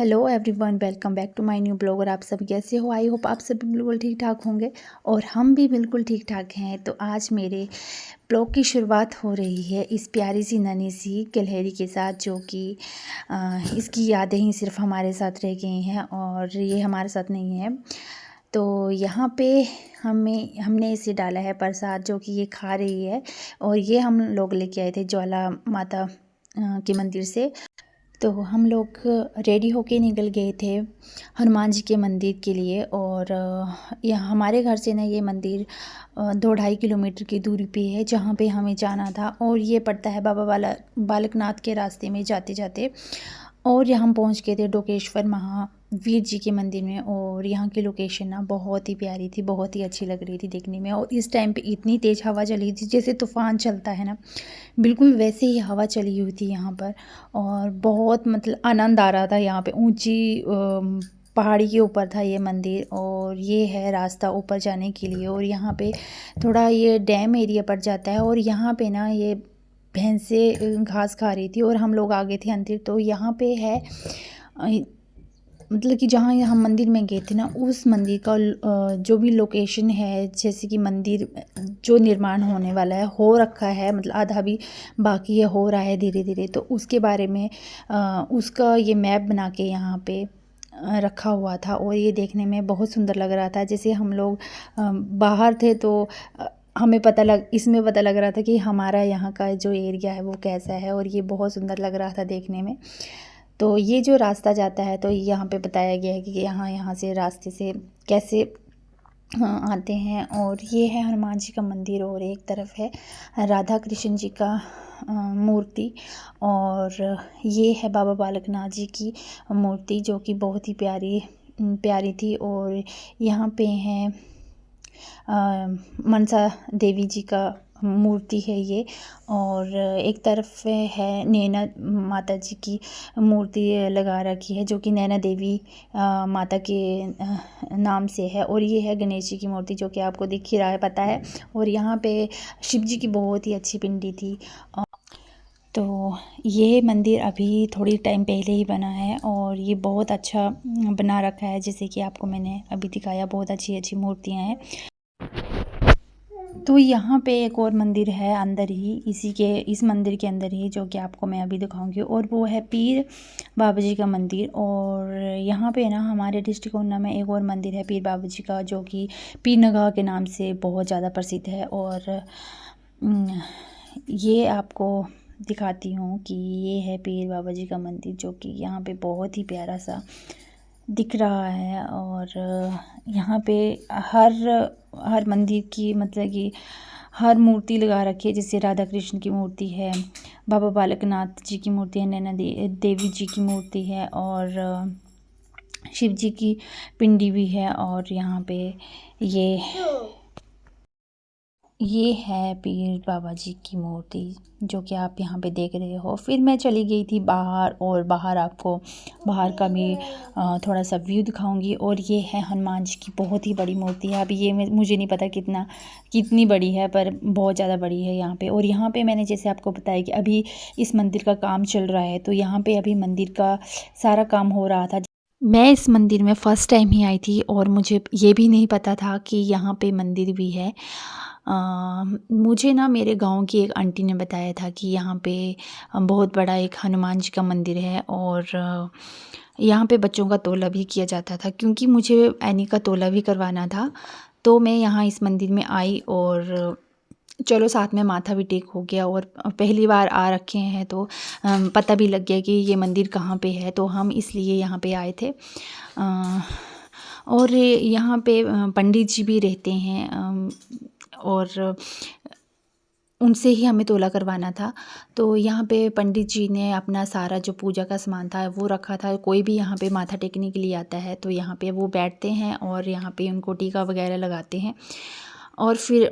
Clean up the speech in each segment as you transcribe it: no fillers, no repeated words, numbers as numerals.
Hello everyone, welcome back to my new blog. और आप सब कैसे हो? आई होप आप सब बिल्कुल ठीक ठाक होंगे और हम भी बिल्कुल ठीक ठाक हैं। तो आज मेरे ब्लॉग की शुरुआत हो रही है इस प्यारी सी नन्ही सी गिलहरी के साथ, जो कि इसकी यादें ही सिर्फ हमारे साथ रह गई हैं और ये हमारे साथ नहीं है। तो यहाँ पे हमने इसे डाला है प्रसाद, जो कि ये खा रही है। और ये हम लोग लेके आए थे ज्वाला माता के मंदिर से। तो हम लोग रेडी होके निकल गए थे हनुमान जी के मंदिर के लिए। और यहाँ हमारे घर से ना ये मंदिर 2-2.5 किलोमीटर की दूरी पे है, जहाँ पे हमें जाना था। और ये पड़ता है बाबा बालकनाथ के रास्ते में जाते जाते। और यहाँ हम पहुँच गए थे डोकेश्वर महावीर जी के मंदिर में। और यहाँ की लोकेशन ना बहुत ही प्यारी थी, बहुत ही अच्छी लग रही थी देखने में। और इस टाइम पे इतनी तेज़ हवा चली थी, जैसे तूफ़ान चलता है ना, बिल्कुल वैसे ही हवा चली हुई थी यहाँ पर। और बहुत मतलब आनंद आ रहा था। यहाँ पे ऊंची पहाड़ी के ऊपर था ये मंदिर, और ये है रास्ता ऊपर जाने के लिए। और यहाँ पे थोड़ा ये डैम एरिया पड़ जाता है। और यहाँ पे ना ये भैंसें घास खा रही थी और हम लोग आगे थे अंदर। तो यहाँ पे है मतलब कि जहाँ हम मंदिर में गए थे ना, उस मंदिर का जो भी लोकेशन है, जैसे कि मंदिर जो निर्माण होने वाला है, हो रखा है, मतलब आधा भी बाकी है, हो रहा है धीरे धीरे। तो उसके बारे में उसका ये मैप बना के यहाँ पे रखा हुआ था। और ये देखने में बहुत सुंदर लग रहा था। जैसे हम लोग बाहर थे तो हमें इसमें पता लग रहा था कि हमारा यहाँ का जो एरिया है वो कैसा है। और ये बहुत सुंदर लग रहा था देखने में। तो ये जो रास्ता जाता है, तो यहाँ पे बताया गया है कि यहाँ से रास्ते से कैसे आते हैं। और ये है हनुमान जी का मंदिर, और एक तरफ है राधा कृष्ण जी का मूर्ति। और ये है बाबा बालकनाथ जी की मूर्ति, जो कि बहुत ही प्यारी प्यारी थी। और यहाँ पे है मनसा देवी जी का मूर्ति है ये। और एक तरफ है नैना माता जी की मूर्ति लगा रखी है, जो कि नैना देवी माता के नाम से है। और ये है गणेश जी की मूर्ति, जो कि आपको दिख ही रहा है, पता है। और यहाँ पे शिव जी की बहुत ही अच्छी पिंडी थी। तो ये मंदिर अभी थोड़ी टाइम पहले ही बना है और ये बहुत अच्छा बना रखा है। जैसे कि आपको मैंने अभी दिखाया, बहुत अच्छी अच्छी मूर्तियाँ हैं। तो यहाँ पे एक और मंदिर है अंदर ही, इस मंदिर के अंदर ही, जो कि आपको मैं अभी दिखाऊंगी। और वो है पीर बाबा जी का मंदिर। और यहाँ पे ना हमारे डिस्ट्रिक्ट ऊना में एक और मंदिर है पीर बाबा जी का, जो कि पीर नगाह के नाम से बहुत ज़्यादा प्रसिद्ध है। और ये आपको दिखाती हूँ कि ये है पीर बाबा जी का मंदिर, जो कि यहाँ पे बहुत ही प्यारा सा दिख रहा है। और यहाँ पे हर मंदिर की मतलब कि हर मूर्ति लगा रखी है। जैसे राधा कृष्ण की मूर्ति है, बाबा बालकनाथ जी की मूर्ति है, नैना देवी जी की मूर्ति है, और शिव जी की पिंडी भी है। और यहाँ पे ये है पीर बाबा जी की मूर्ति, जो कि आप यहाँ पे देख रहे हो। फिर मैं चली गई थी बाहर, और बाहर आपको बाहर का भी थोड़ा सा व्यू दिखाऊंगी। और ये है हनुमान जी की बहुत ही बड़ी मूर्ति है। अभी ये मुझे नहीं पता कितनी बड़ी है, पर बहुत ज़्यादा बड़ी है यहाँ पे। और यहाँ पे मैंने जैसे आपको बताया कि अभी इस मंदिर का काम चल रहा है, तो यहाँ पे अभी मंदिर का सारा काम हो रहा था। मैं इस मंदिर में फ़र्स्ट टाइम ही आई थी, और मुझे ये भी नहीं पता था कि यहाँ पे मंदिर भी है। मुझे ना मेरे गांव की एक आंटी ने बताया था कि यहाँ पे बहुत बड़ा एक हनुमान जी का मंदिर है। और यहाँ पे बच्चों का तोला भी किया जाता था, क्योंकि मुझे एनी का तोला भी करवाना था। तो मैं यहाँ इस मंदिर में आई, और चलो साथ में माथा भी टेक हो गया। और पहली बार आ रखे हैं, तो पता भी लग गया कि ये मंदिर कहाँ पे है, तो हम इसलिए यहाँ पे आए थे। और यहाँ पे पंडित जी भी रहते हैं, और उनसे ही हमें तोला करवाना था। तो यहाँ पे पंडित जी ने अपना सारा जो पूजा का सामान था वो रखा था। कोई भी यहाँ पे माथा टेकने के लिए आता है, तो यहाँ पे वो बैठते हैं और यहाँ पे उनको टीका वगैरह लगाते हैं, और फिर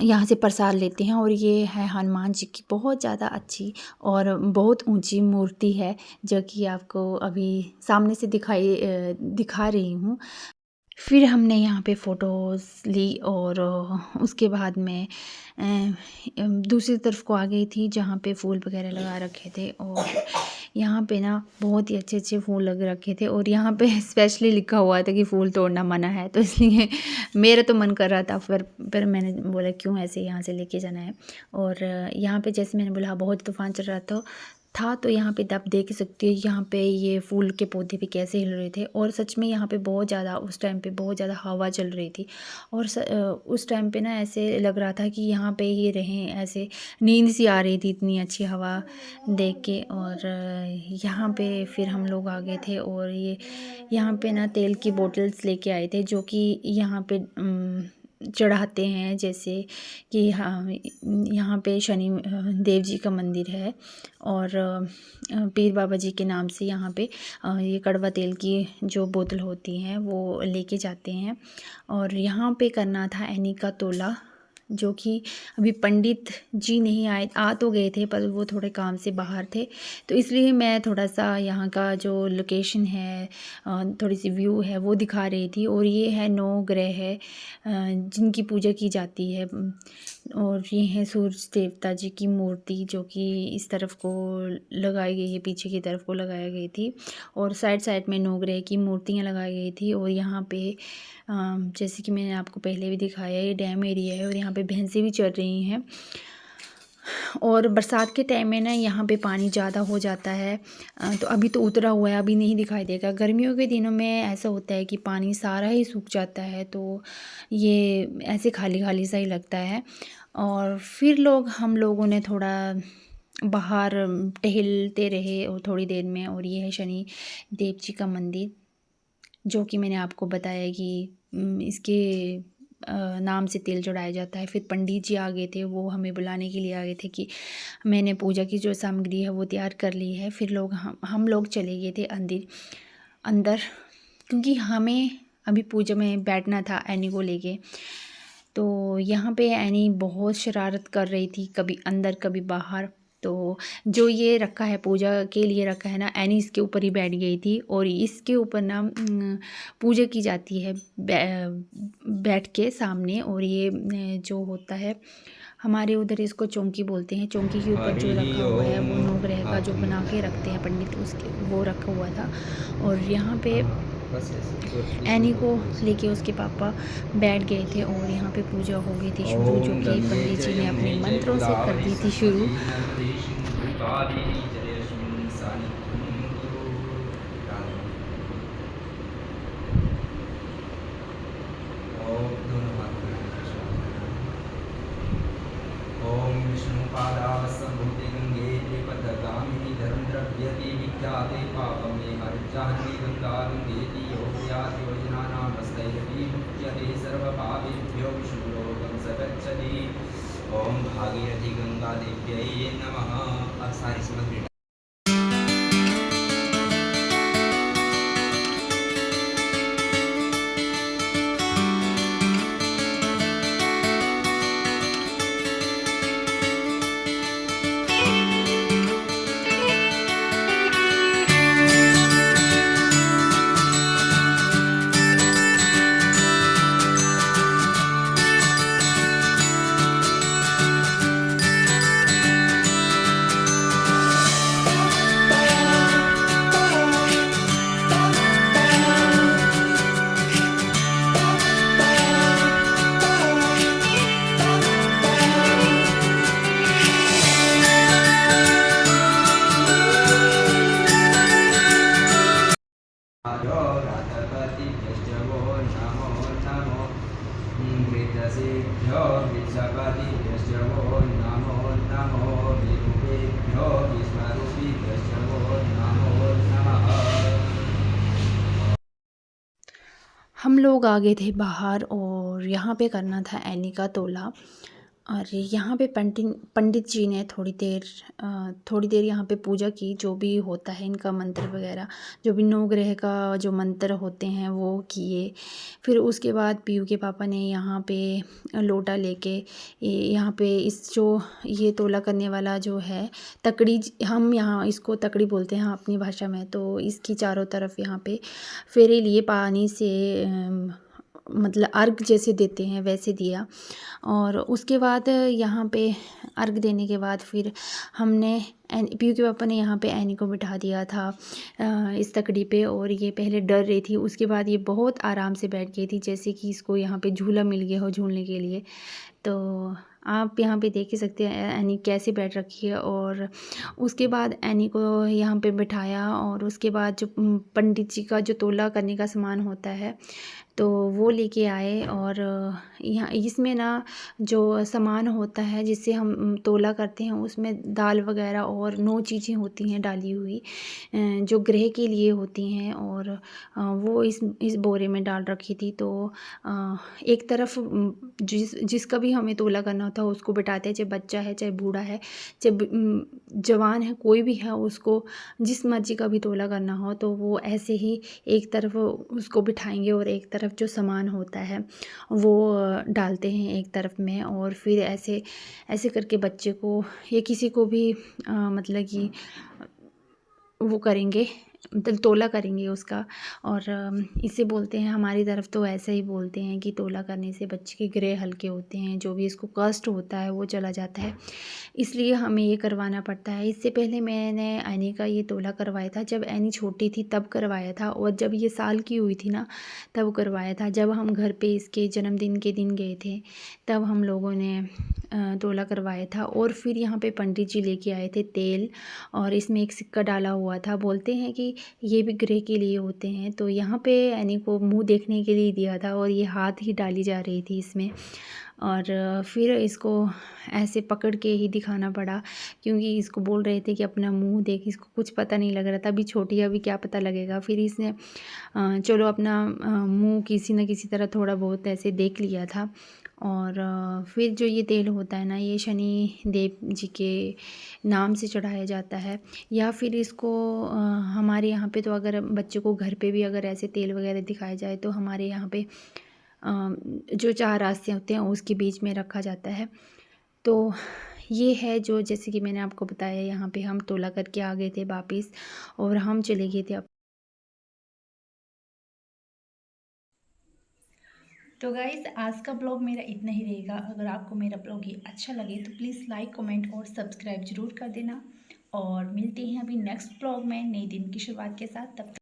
यहाँ से प्रसाद लेते हैं। और ये है हनुमान जी की बहुत ज़्यादा अच्छी और बहुत ऊंची मूर्ति है, जो कि आपको अभी सामने से दिखा रही हूँ। फिर हमने यहाँ पे फ़ोटोज़ ली और उसके बाद में दूसरी तरफ को आ गई थी जहाँ पे फूल वगैरह लगा रखे थे। और यहाँ पे ना बहुत ही अच्छे अच्छे फूल लग रखे थे और यहाँ पे स्पेशली लिखा हुआ था कि फूल तोड़ना मना है। तो इसलिए मेरा तो मन कर रहा था, फिर मैंने बोला क्यों ऐसे यहाँ से लेके जाना है। और यहाँ पे जैसे मैंने बोला बहुत तूफ़ान चल रहा था तो यहाँ पे आप देख सकते हो यहाँ पे ये फूल के पौधे भी कैसे हिल रहे थे। और सच में यहाँ पे बहुत ज़्यादा उस टाइम पे बहुत ज़्यादा हवा चल रही थी। और उस टाइम पे ना ऐसे लग रहा था कि यहाँ पे ही रहें, ऐसे नींद सी आ रही थी इतनी अच्छी हवा देख के। और यहाँ पे फिर हम लोग आ गए थे और ये यहाँ पे ना तेल की बोतल्स लेके आए थे जो कि यहाँ पे चढ़ाते हैं। जैसे कि हाँ, यहाँ पे शनि देव जी का मंदिर है और पीर बाबा जी के नाम से यहाँ पे ये कड़वा तेल की जो बोतल होती हैं वो लेके जाते हैं। और यहाँ पे करना था एनी का तोला, जो कि अभी पंडित जी नहीं आए, आ तो गए थे पर वो थोड़े काम से बाहर थे। तो इसलिए मैं थोड़ा सा यहाँ का जो लोकेशन है, थोड़ी सी व्यू है वो दिखा रही थी। और ये है 9 ग्रह है जिनकी पूजा की जाती है। और ये है सूरज देवता जी की मूर्ति जो कि इस तरफ को लगाई गई है, पीछे की तरफ को लगाई गई थी। और साइड साइड में 9 ग्रह की मूर्तियाँ लगाई गई थी। और यहाँ पे जैसे कि मैंने आपको पहले भी दिखाया, ये डैम एरिया है और यहाँ पे भैंसें भी चल रही हैं। और बरसात के टाइम में ना यहाँ पे पानी ज़्यादा हो जाता है। तो अभी तो उतरा हुआ है, अभी नहीं दिखाई देगा। गर्मियों के दिनों में ऐसा होता है कि पानी सारा ही सूख जाता है, तो ये ऐसे खाली खाली सा ही लगता है। और फिर हम लोगों ने थोड़ा बाहर टहलते रहे और थोड़ी देर में। और ये है शनि देव जी का मंदिर जो कि मैंने आपको बताया कि इसके नाम से तेल चढ़ाया जाता है। फिर पंडित जी आ गए थे, वो हमें बुलाने के लिए आ गए थे कि मैंने पूजा की जो सामग्री है वो तैयार कर ली है। फिर हम लोग चले गए थे अंदर क्योंकि हमें अभी पूजा में बैठना था एनी को लेके। तो यहाँ पे एनी बहुत शरारत कर रही थी, कभी अंदर कभी बाहर। तो जो ये रखा है पूजा के लिए रखा है ना, एनी इसके ऊपर ही बैठ गई थी। और इसके ऊपर ना पूजा की जाती है बैठ के सामने। और ये जो होता है हमारे उधर इसको चौंकी बोलते हैं। चौंकी के ऊपर जो रखा हुआ है वो 9 ग्रह का जो बना के रखते हैं पंडित, उसके वो रखा हुआ था। और यहाँ पे एनी को लेके उसके पापा बैठ गए थे और यहाँ पे पूजा हो गई थी शुरू, जो कि पंडित जी ने अपने मंत्रों से कर दी थी शुरू। ओम विष्णुपादावसंभूते गंगे त्रिपदगामिनी धर्मद्रव्यति विख्याते पापमे हरिजाह्नवी गंगा गंगेति योगयाति योजनानामस्तैरपि मुच्यते सर्वपापेभ्यो विष्णुलोकं स गच्छति। ओम भागीरथी गंगा देव्यै नमः। अब सारी सामग्री हम लोग आ गए थे बाहर और यहाँ पे करना था एनी का तोला। और यहाँ पे पंडित जी ने थोड़ी देर यहाँ पे पूजा की, जो भी होता है इनका मंत्र वगैरह, जो भी नौ ग्रह का जो मंत्र होते हैं वो किए। फिर उसके बाद पीयू के पापा ने यहाँ पे लोटा लेके यहाँ पे इस जो ये तोला करने वाला जो है तकड़ी, हम यहाँ इसको तकड़ी बोलते हैं अपनी भाषा में, तो इसकी चारों तरफ यहाँ पे फेरे लिए पानी से, मतलब अर्घ जैसे देते हैं वैसे दिया। और उसके बाद यहाँ पे अर्घ देने के बाद फिर हमने पीयू के पापा ने यहाँ पे एनी को बिठा दिया था इस तकड़ी पे, और ये पहले डर रही थी, उसके बाद ये बहुत आराम से बैठ गई थी, जैसे कि इसको यहाँ पे झूला मिल गया हो झूलने के लिए। तो आप यहाँ पे देख ही सकते हैं एनी कैसे बैठ रखी है। और उसके बाद एनी को यहाँ पे बिठाया, और उसके बाद जो पंडित जी का जो तोला करने का सामान होता है तो वो लेके आए। और यहाँ इसमें ना जो सामान होता है जिससे हम तोला करते हैं उसमें दाल वगैरह और 9 चीज़ें होती हैं डाली हुई, जो ग्रह के लिए होती हैं, और वो इस बोरे में डाल रखी थी। तो एक तरफ जिसका भी हमें तोला करना होता है उसको बिठाते हैं, चाहे बच्चा है चाहे बूढ़ा है चाहे जवान है, कोई भी है, उसको जिस मर्जी का भी तोला करना हो तो वो ऐसे ही एक तरफ उसको बिठाएंगे और एक तरफ जो सामान होता है वो डालते हैं एक तरफ में। और फिर ऐसे ऐसे करके बच्चे को या किसी को भी मतलब कि वो करेंगे, मतलब तोला करेंगे उसका। और इसे बोलते हैं, हमारी तरफ तो ऐसा ही बोलते हैं कि तोला करने से बच्चे के ग्रह हल्के होते हैं, जो भी इसको कष्ट होता है वो चला जाता है, इसलिए हमें ये करवाना पड़ता है। इससे पहले मैंने एनी का ये तोला करवाया था, जब एनी छोटी थी तब करवाया था, और जब ये साल की हुई थी ना तब करवाया था। जब हम घर पे इसके जन्मदिन के दिन गए थे तब हम लोगों ने तोला करवाया था। और फिर यहाँ पे पंडित जी लेके आए थे तेल, और इसमें एक सिक्का डाला हुआ था, बोलते हैं कि ये भी ग्रह के लिए होते हैं। तो यहाँ पे एनी को मुंह देखने के लिए दिया था, और ये हाथ ही डाली जा रही थी इसमें। और फिर इसको ऐसे पकड़ के ही दिखाना पड़ा, क्योंकि इसको बोल रहे थे कि अपना मुंह देख, इसको कुछ पता नहीं लग रहा था, अभी छोटी है अभी क्या पता लगेगा। फिर इसने चलो अपना मुंह किसी न किसी तरह थोड़ा बहुत ऐसे देख लिया था। और फिर जो ये तेल होता है ना, ये शनि देव जी के नाम से चढ़ाया जाता है, या फिर इसको हमारे यहाँ पे तो अगर बच्चे को घर पे भी अगर ऐसे तेल वगैरह दिखाया जाए तो हमारे यहाँ पे जो 4 रास्ते होते हैं उसके बीच में रखा जाता है। तो ये है जो, जैसे कि मैंने आपको बताया, यहाँ पे हम तोला करके आ गए थे वापस, और हम चले गए थे। तो गाइज़ आज का ब्लॉग मेरा इतना ही रहेगा। अगर आपको मेरा ब्लॉग ये अच्छा लगे तो प्लीज़ लाइक कमेंट और सब्सक्राइब ज़रूर कर देना, और मिलते हैं अभी नेक्स्ट ब्लॉग में नए दिन की शुरुआत के साथ। तब तक